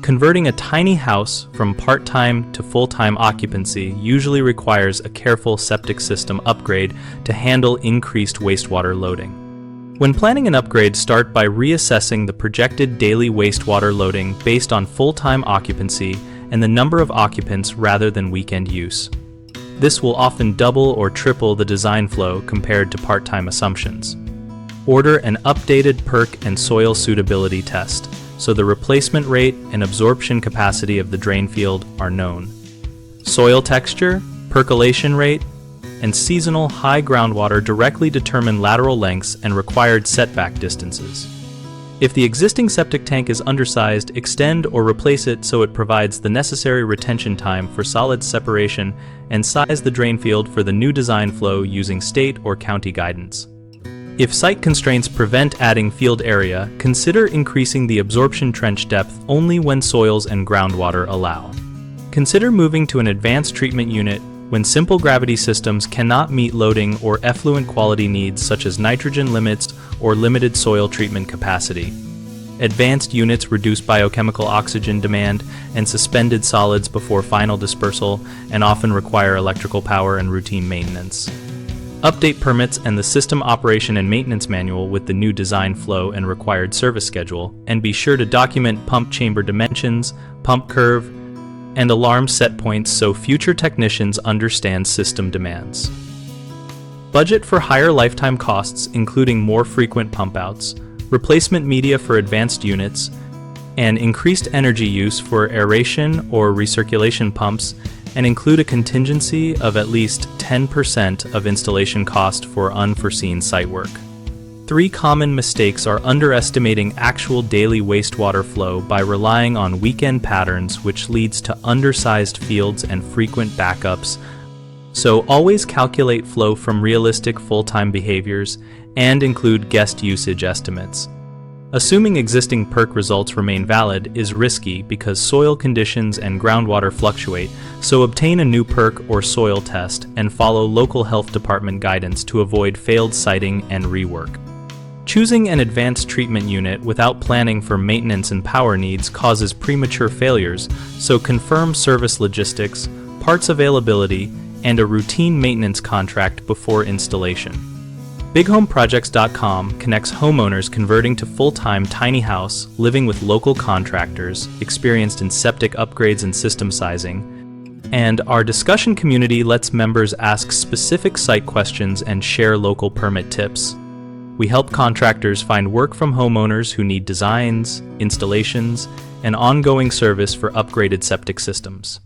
Converting a tiny house from part-time to full-time occupancy usually requires a careful septic system upgrade to handle increased wastewater loading. When planning an upgrade, start by reassessing the projected daily wastewater loading based on full-time occupancy and the number of occupants rather than weekend use. This will often double or triple the design flow compared to part-time assumptions. Order an updated Perc and soil suitability test, so the replacement rate and absorption capacity of the drainfield are known. Soil texture, percolation rate, and seasonal high groundwater directly determine lateral lengths and required setback distances. If the existing septic tank is undersized, extend or replace it so it provides the necessary retention time for solid separation, and size the drainfield for the new design flow using state or county guidance. If site constraints prevent adding field area, consider increasing the absorption trench depth only when soils and groundwater allow. Consider moving to an advanced treatment unit when simple gravity systems cannot meet loading or effluent quality needs such as nitrogen limits or limited soil treatment capacity. Advanced units reduce biochemical oxygen demand and suspended solids before final dispersal and often require electrical power and routine maintenance. Update permits and the System Operation and Maintenance Manual with the new design flow and required service schedule, and be sure to document pump chamber dimensions, pump curve, and alarm set points so future technicians understand system demands. Budget for higher lifetime costs, including more frequent pump outs, replacement media for advanced units, and increased energy use for aeration or recirculation pumps, and include a contingency of at least 10% of installation cost for unforeseen site work. 3 common mistakes are underestimating actual daily wastewater flow by relying on weekend patterns, which leads to undersized fields and frequent backups. So always calculate flow from realistic full-time behaviors and include guest usage estimates. Assuming existing Perc results remain valid is risky because soil conditions and groundwater fluctuate, so obtain a new Perc or soil test and follow local health department guidance to avoid failed siting and rework. Choosing an advanced treatment unit without planning for maintenance and power needs causes premature failures, so confirm service logistics, parts availability, and a routine maintenance contract before installation. BigHomeProjects.com connects homeowners converting to full-time tiny house, living with local contractors, experienced in septic upgrades and system sizing, and our discussion community lets members ask specific site questions and share local permit tips. We help contractors find work from homeowners who need designs, installations, and ongoing service for upgraded septic systems.